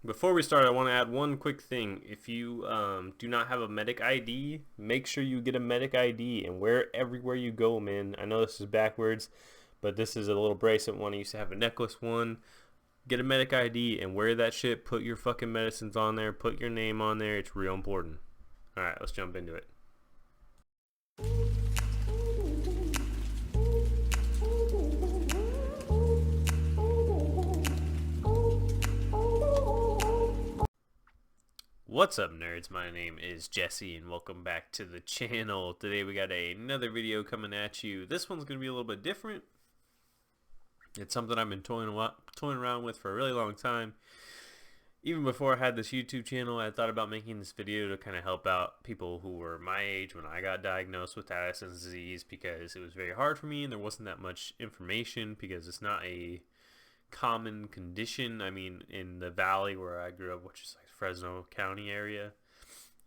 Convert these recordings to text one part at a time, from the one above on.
Before we start, I want to add one quick thing. If you do not have a medic ID, make sure you get a medic ID and wear it everywhere you go, man. I know this is backwards, but this is a little bracelet one. I used to have a necklace one. Get a medic ID and wear that shit. Put your fucking medicines on there. Put your name on there. It's real important. All right, let's jump into it. What's up, nerds? My name is Jesse and welcome back to the channel. Today we got another video coming at you. This one's going to be a little bit different. It's something I've been toying around with for a really long time. Even before I had this YouTube channel, I thought about making this video to kind of help out people who were my age when I got diagnosed with Addison's disease, because it was very hard for me and there wasn't that much information because it's not a common condition. I mean, in the valley where I grew up, which is like Fresno County area,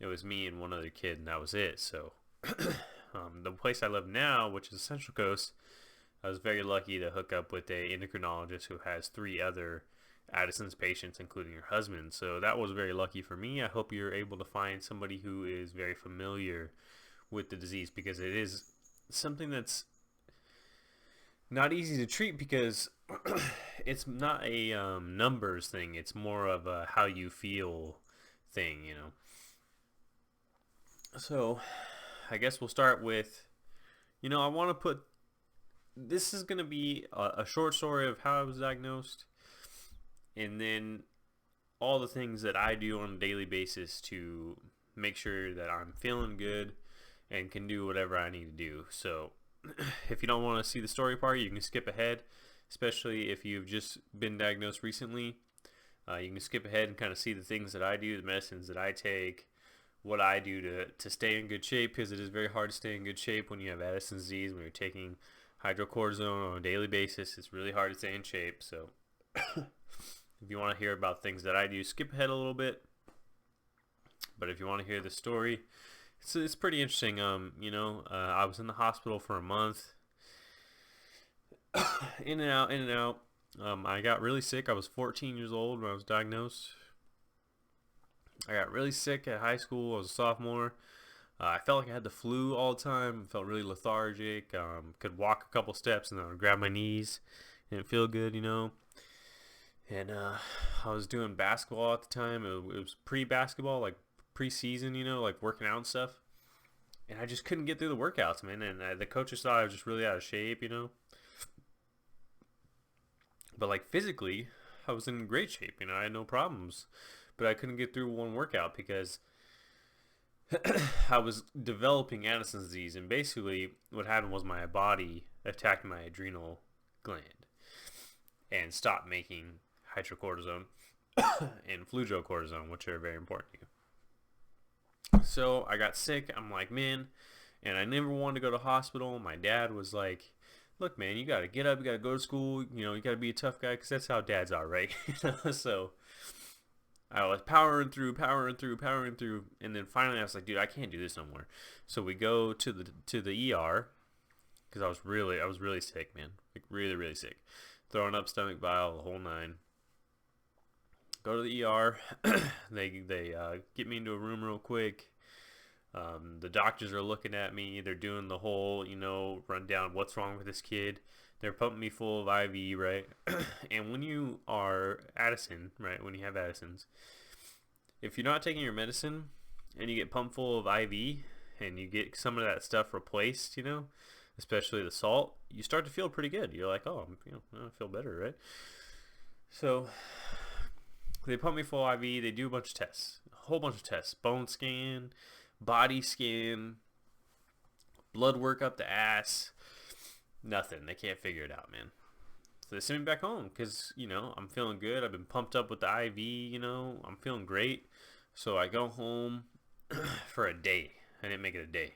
it was me and one other kid and that was it. So the place I live now, which is Central Coast, I was very lucky to hook up with a endocrinologist who has 3 other Addison's patients, including her husband. So that was very lucky for me. I hope you're able to find somebody who is very familiar with the disease, because it is something that's not easy to treat, because it's not a numbers thing. It's more of a how you feel thing, you know. So I guess we'll start with, I want to put, this is going to be a short story of how I was diagnosed, and then all the things that I do on a daily basis to make sure that I'm feeling good and can do whatever I need to do. So if you don't want to see the story part, you can skip ahead, especially if you've just been diagnosed recently. You can skip ahead and kind of see the things that I do, the medicines that I take, what I do to stay in good shape, because it is very hard to stay in good shape when you have Addison's disease. When you're taking hydrocortisone on a daily basis, it's really hard to stay in shape. So if you want to hear about things that I do, skip ahead a little bit. But if you want to hear the story, it's pretty interesting. I was in the hospital for a month, in and out, in and out. I got really sick. I was 14 years old when I was diagnosed. I got really sick at high school. I was a sophomore. I felt like I had the flu all the time. I felt really lethargic. Could walk a couple steps and then I would grab my knees. Didn't feel good, And I was doing basketball at the time. It was pre-basketball, like preseason, like working out and stuff. And I just couldn't get through the workouts, man. And the coaches thought I was just really out of shape, But like physically, I was in great shape. I had no problems. But I couldn't get through one workout because I was developing Addison's disease. And basically what happened was my body attacked my adrenal gland and stopped making hydrocortisone and fludrocortisone, which are very important to you. So I got sick. I'm like, man, and I never wanted to go to the hospital. My dad was like, look, man, you got to get up, you got to go to school, you got to be a tough guy, because that's how dads are, right? So I was powering through, and then finally I was like, dude, I can't do this no more. So we go to the ER, because I was really sick, man, like really sick, throwing up, stomach bile, the whole 9. Go to the ER. They get me into a room real quick. The doctors are looking at me. They're doing the whole, rundown. What's wrong with this kid? They're pumping me full of IV, right? And when you are Addison, right, when you have Addison's, if you're not taking your medicine and you get pumped full of IV and you get some of that stuff replaced, especially the salt, you start to feel pretty good. You're like, oh, I feel better, right? So they pump me full of IV. They do a bunch of tests, a whole bunch of tests: bone scan, body scan, blood work up the ass. Nothing. They can't figure it out, man. So they send me back home because, I'm feeling good. I've been pumped up with the IV, I'm feeling great. So I go home for a day. I didn't make it a day.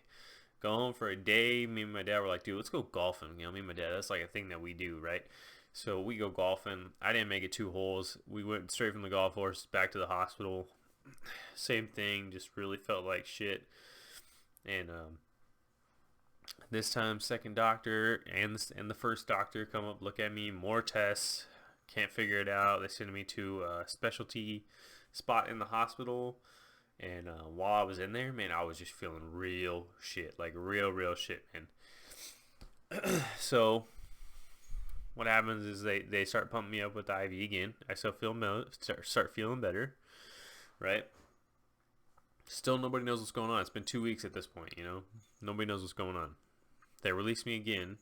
Go home for a day. Me and my dad were like, dude, let's go golfing. Me and my dad, that's like a thing that we do, right? So we go golfing. I didn't make it 2 holes. We went straight from the golf course back to the hospital. Same thing. Just really felt like shit. And this time, second doctor and the first doctor come up, look at me, more tests, Can't figure it out. They sent me to a specialty spot in the hospital. And while I was in there, man, I was just feeling real shit. Like real shit, man. So what happens is they start pumping me up with the IV again. I still start feeling better, right? Still nobody knows what's going on. It's been 2 weeks at this point, you know. Nobody knows what's going on. They released me again,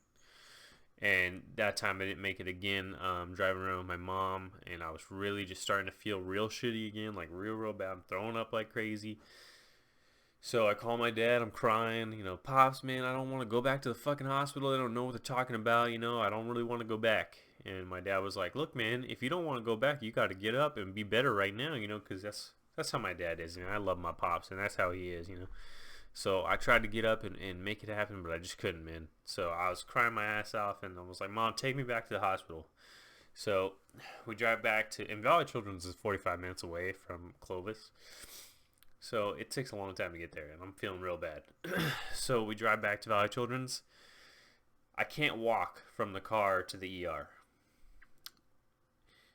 and that time I didn't make it again. Driving around with my mom, and I was really just starting to feel real shitty again, like real bad. I'm throwing up like crazy. So I call my dad. I'm crying. You know, Pops, man, I don't want to go back to the fucking hospital. They don't know what they're talking about. You know, I don't really want to go back. And my dad was like, look, man, if you don't want to go back, you got to get up and be better right now, you know, because that's how my dad is. You know, I love my pops, and that's how he is, you know. So I tried to get up and make it happen, but I just couldn't, man. So I was crying my ass off, and I was like, Mom, take me back to the hospital. So we drive back to, and Valley Children's is 45 minutes away from Clovis. So it takes a long time to get there, and I'm feeling real bad. So we drive back to Valley Children's. I can't walk from the car to the ER.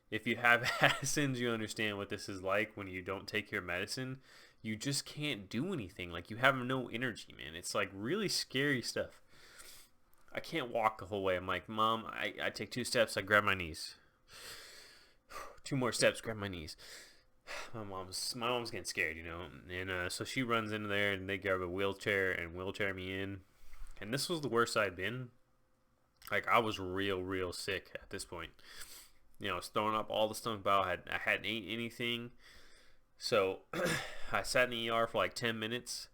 If you have Addisons, you understand what this is like when you don't take your medicine. You just can't do anything. Like, you have no energy, man. It's like really scary stuff. I can't walk the whole way. I'm like, Mom, I take 2 steps, I grab my knees. 2 more steps, grab my knees. My mom's getting scared, you know. And so she runs into there, and they grab a wheelchair and wheelchair me in. And this was the worst I'd been. Like, I was real sick at this point. You know, I was throwing up all the stomach bile. I hadn't ate anything. So I sat in the ER for like 10 minutes,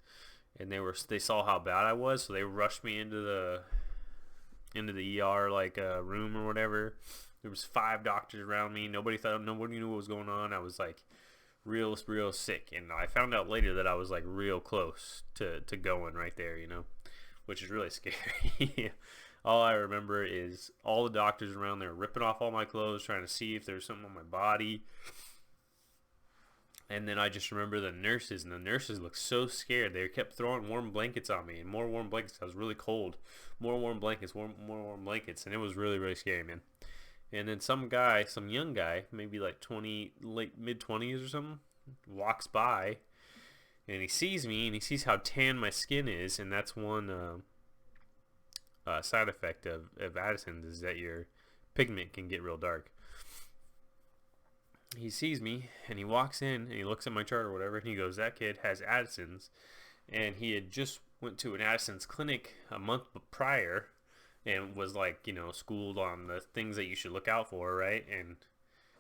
and they saw how bad I was, so they rushed me into the ER like room or whatever. There was 5 doctors around me. Nobody knew what was going on. I was like real sick, and I found out later that I was like real close to going right there, you know, which is really scary. All I remember is all the doctors around there ripping off all my clothes, trying to see if there was something on my body. And then I just remember the nurses, and the nurses looked so scared. They kept throwing warm blankets on me, and more warm blankets. I was really cold. More warm blankets, more warm blankets, and it was really scary, man. And then some young guy, maybe like mid-20s or something, walks by, and he sees me, and he sees how tan my skin is, and that's one side effect of Addison's, is that your pigment can get real dark. He sees me, and he walks in, and he looks at my chart or whatever, and he goes, that kid has Addison's. And he had just went to an Addison's clinic a month prior, and was like, you know, schooled on the things that you should look out for, right? And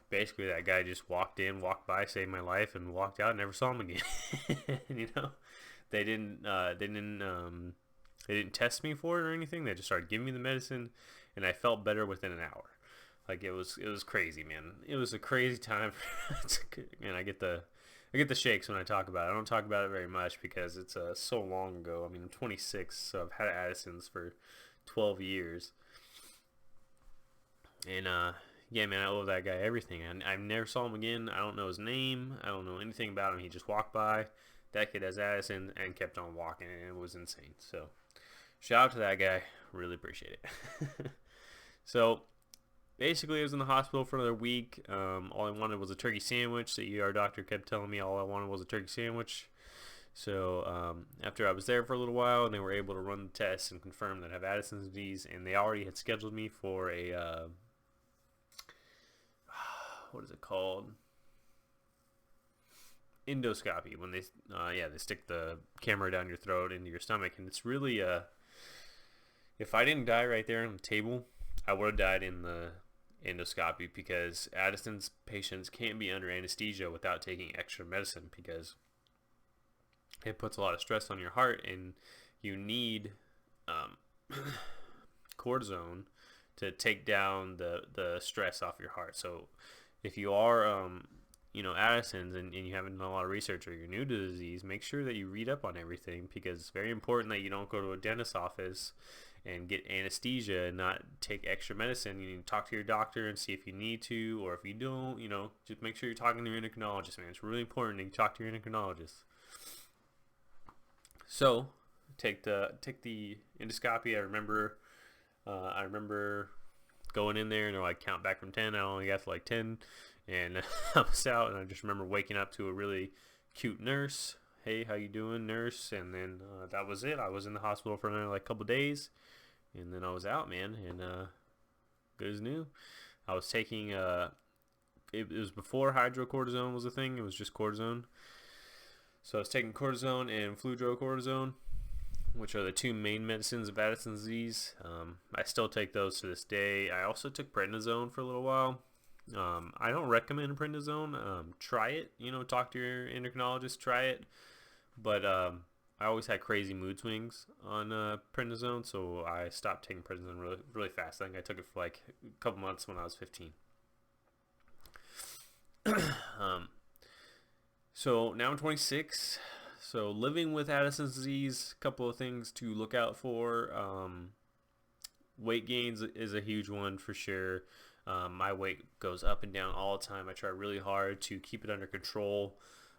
basically that guy just walked by, saved my life, and walked out, and never saw him again. You know, they didn't test me for it or anything. They just started giving me the medicine, and I felt better within an hour. Like, it was crazy, man. It was a crazy time. Man, I get the shakes when I talk about it. I don't talk about it very much because it's so long ago. I mean, I'm 26, so I've had Addison's for 12 years. And yeah, man, I owe that guy everything. I never saw him again. I don't know his name. I don't know anything about him. He just walked by. That kid has Addison, and kept on walking, and it was insane. So shout out to that guy. Really appreciate it. So basically, I was in the hospital for another week. All I wanted was a turkey sandwich. The ER doctor kept telling me all I wanted was a turkey sandwich. So after I was there for a little while, and they were able to run the tests and confirm that I have Addison's disease, and they already had scheduled me for a what is it called? Endoscopy. When they stick the camera down your throat into your stomach, and it's really if I didn't die right there on the table, I would have died in the endoscopy, because Addison's patients can't be under anesthesia without taking extra medicine, because it puts a lot of stress on your heart, and you need cortisone to take down the stress off your heart. So if you are Addison's, and you haven't done a lot of research, or you're new to the disease, make sure that you read up on everything, because it's very important that you don't go to a dentist's office and get anesthesia and not take extra medicine. You need to talk to your doctor and see if you need to, or if you don't, just make sure you're talking to your endocrinologist, man. It's really important that you talk to your endocrinologist. So, take the endoscopy. I remember going in there and they're like, count back from 10. I only got to like 10, and I was out. And I just remember waking up to a really cute nurse. Hey, how you doing, nurse? And then that was it. I was in the hospital for another like couple days, and then I was out, man. And good as new. I was taking it was before hydrocortisone was a thing. It was just cortisone. So I was taking cortisone and fludrocortisone, which are the two main medicines of Addison's disease. I still take those to this day. I also took prednisone for a little while. I don't recommend prednisone. Try it. Talk to your endocrinologist. Try it. But I always had crazy mood swings on prednisone, so I stopped taking prednisone really, really fast. I think I took it for like a couple months when I was 15. So now I'm 26. So living with Addison's disease, a couple of things to look out for. Weight gains is a huge one for sure. My weight goes up and down all the time. I try really hard to keep it under control.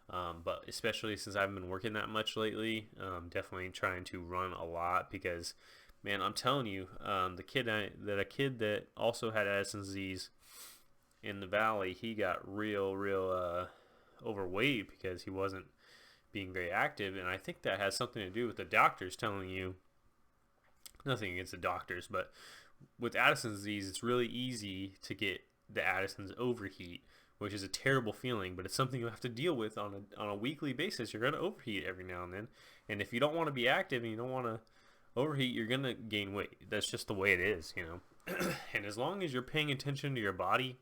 But especially since I haven't been working that much lately, definitely trying to run a lot because, man, I'm telling you, a kid that also had Addison's disease in the valley, he got real overweight because he wasn't being very active, and I think that has something to do with the doctors telling you, nothing against the doctors, but with Addison's disease, it's really easy to get the Addison's overheat, which is a terrible feeling, but it's something you have to deal with on a weekly basis. You're going to overheat every now and then, and if you don't want to be active and you don't want to overheat, you're going to gain weight. That's just the way it is, And as long as you're paying attention to your body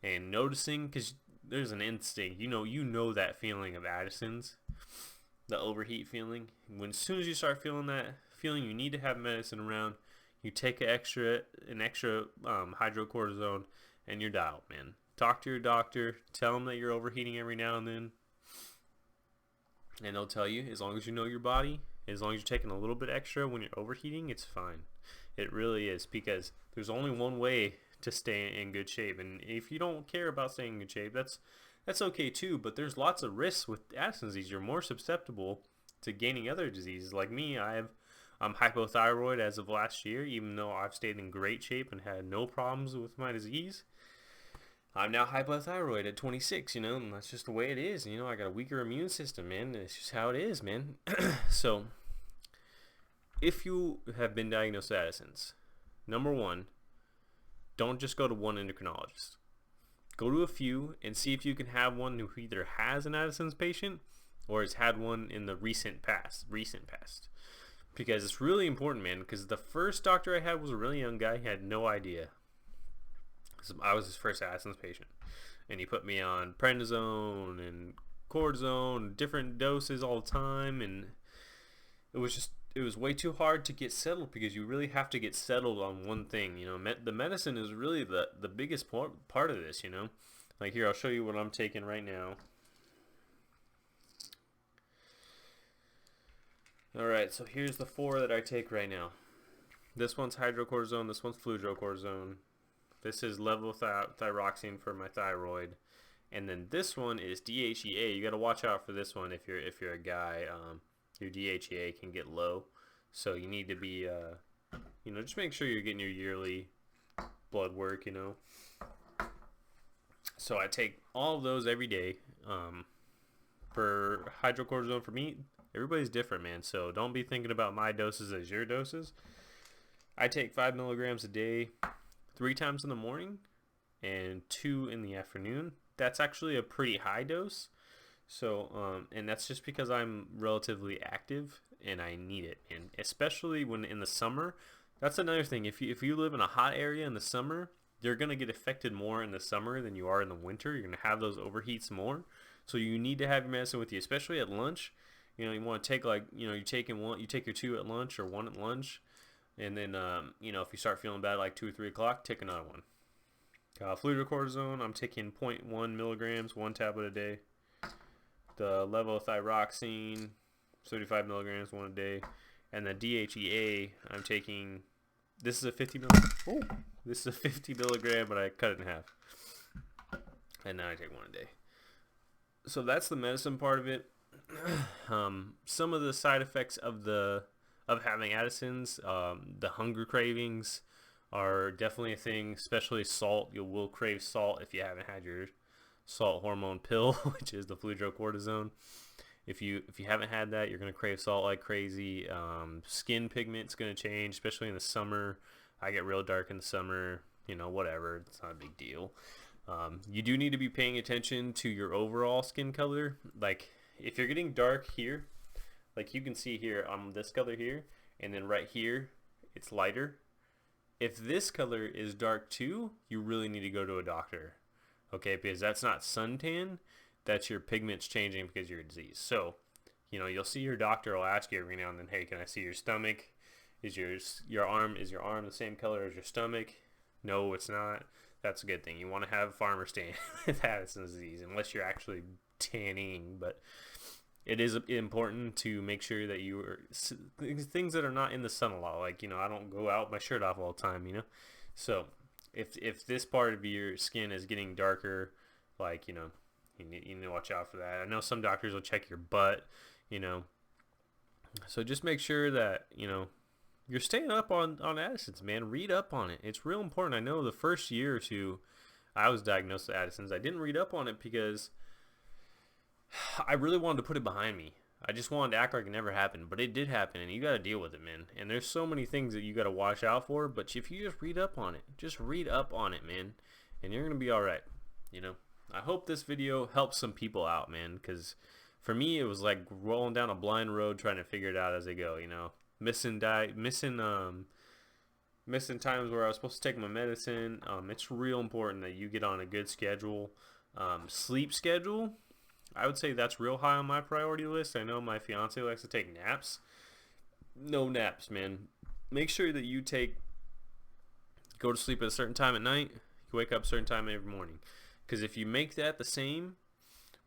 and noticing, because there's an instinct, you know that feeling of Addison's, the overheat feeling. As soon as you start feeling that feeling, you need to have medicine around. You take an extra hydrocortisone, and you're dialed, man. Talk to your doctor. Tell them that you're overheating every now and then, and they'll tell you, as long as you know your body, as long as you're taking a little bit extra when you're overheating, it's fine. It really is, because there's only one way to stay in good shape, and if you don't care about staying in good shape, that's okay too. But there's lots of risks with Addison's disease. You're more susceptible to gaining other diseases. Like me, I'm hypothyroid as of last year, even though I've stayed in great shape and had no problems with my disease. I'm now hypothyroid at 26, and that's just the way it is. I got a weaker immune system, man. It's just how it is, man. So, if you have been diagnosed with Addison's, number one, don't just go to one endocrinologist. Go to a few and see if you can have one who either has an Addison's patient or has had one in the recent past. Because it's really important, man, because the first doctor I had was a really young guy. He had no idea. So I was his first Addison's patient. And he put me on prednisone and cortisone, different doses all the time, and it was way too hard to get settled, because you really have to get settled on one thing. The medicine is really the biggest part of this. Like here, I'll show you what I'm taking right now. Alright, so here's the 4 that I take right now. This one's hydrocortisone, this one's fludrocortisone. This is levothyroxine for my thyroid. And then this one is DHEA. You got to watch out for this one if you're a guy. Your DHEA can get low. So you need to be, just make sure you're getting your yearly blood work, So I take all of those every day. For hydrocortisone, for me, everybody's different, man. So don't be thinking about my doses as your doses. I take 5 milligrams a day, 3 times in the morning and 2 in the afternoon. That's actually a pretty high dose. So, and that's just because I'm relatively active and I need it. And especially when in the summer, that's another thing. If you live in a hot area in the summer, you're going to get affected more in the summer than you are in the winter. You're going to have those overheats more. So you need to have your medicine with you, especially at lunch. You want to take you take your 2 at lunch or 1 at lunch. And then, if you start feeling bad like 2 or 3 o'clock, take another one. Fludrocortisone, I'm taking 0.1 milligrams, 1 tablet a day. The levothyroxine, 35 milligrams, 1 a day. And the DHEA, I'm taking, this is a 50 milligram. Oh, this is a 50 milligram, but I cut it in half. And now I take 1 a day. So that's the medicine part of it. Some of the side effects of having Addison's, the hunger cravings, are definitely a thing, especially salt. You will crave salt if you haven't had your salt hormone pill, which is the fludrocortisone. If you haven't had that, you're gonna crave salt like crazy. Skin pigment's gonna change, especially in the summer. I get real dark in the summer. You know, whatever. It's not a big deal. You do need to be paying attention to your overall skin color. Like if you're getting dark here, like you can see here on this color here, and then right here, it's lighter. If this color is dark too, you really need to go to a doctor. Okay, because that's not suntan, that's your pigments changing because of your disease. So, you know, you'll see your doctor will ask you every now and then, hey, can I see your stomach? Is your arm the same color as your stomach? No, it's not. That's a good thing. You want to have farmer stand with Addison's disease, unless you're actually tanning. But it is important to make sure that you are things that are not in the sun a lot. Like, you know, I don't go out with my shirt off all the time, you know. So if this part of your skin is getting darker, like, you know, you need to watch out for that. I know some doctors will check your butt, you know. So just make sure that, you know, you're staying up on Addison's, man. Read up on it. It's real important. I know the first year or two I was diagnosed with Addison's, I didn't read up on it because I really wanted to put it behind me. I just wanted to act like it never happened, but it did happen, and you got to deal with it, man. And there's so many things that you got to watch out for, but if you just read up on it, man, and you're going to be all right, you know. I hope this video helps some people out, man, because for me, it was like rolling down a blind road trying to figure it out as I go, you know. Missing times where I was supposed to take my medicine. It's real important that you get on a good schedule. Sleep schedule, I would say that's real high on my priority list. I know my fiance likes to take naps. No naps, man. Make sure that you go to sleep at a certain time at night. You wake up a certain time every morning. Because if you make that the same,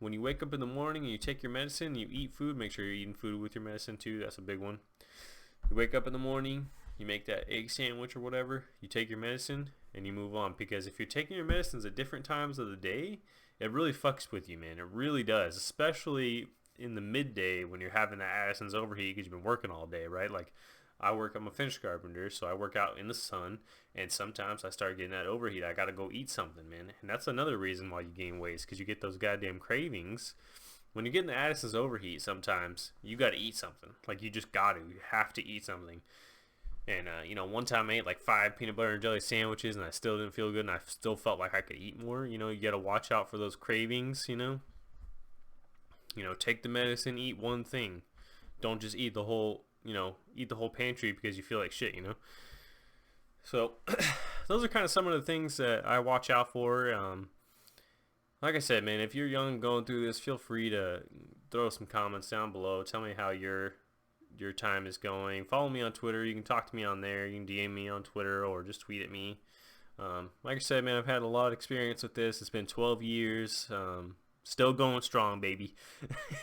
when you wake up in the morning and you take your medicine, you eat food, make sure you're eating food with your medicine too. That's a big one. You wake up in the morning, you make that egg sandwich or whatever, you take your medicine, and you move on. Because if you're taking your medicines at different times of the day, it really fucks with you, man. It really does, especially in the midday when you're having that Addison's overheat because you've been working all day, right? Like I'm a finish carpenter, so I work out in the sun, and sometimes I start getting that overheat. I gotta go eat something, man. And that's another reason why you gain weight, because you get those goddamn cravings. When you're getting the Addison's overheat, sometimes you gotta eat something. Like you have to eat something. And you know, one time I ate like 5 peanut butter and jelly sandwiches, and I still didn't feel good, and I still felt like I could eat more. You know, you gotta watch out for those cravings. You know, take the medicine, eat one thing. Don't just eat the whole pantry because you feel like shit. You know. So those are kind of some of the things that I watch out for. Like I said, man, if you're young going through this, feel free to throw some comments down below. Tell me how your time is going. Follow me on Twitter. You can talk to me on there. You can DM me on Twitter or just tweet at me. Like I said, man, I've had a lot of experience with this. It's been 12 years. Still going strong, baby.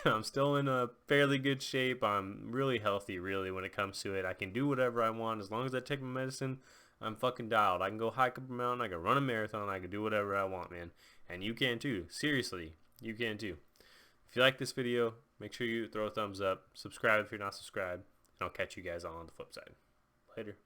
I'm still in a fairly good shape. I'm really healthy, really, when it comes to it. I can do whatever I want. As long as I take my medicine, I'm fucking dialed. I can go hike up a mountain. I can run a marathon. I can do whatever I want, man. And you can too. Seriously, you can too. If you like this video, make sure you throw a thumbs up. Subscribe if you're not subscribed. And I'll catch you guys on the flip side. Later.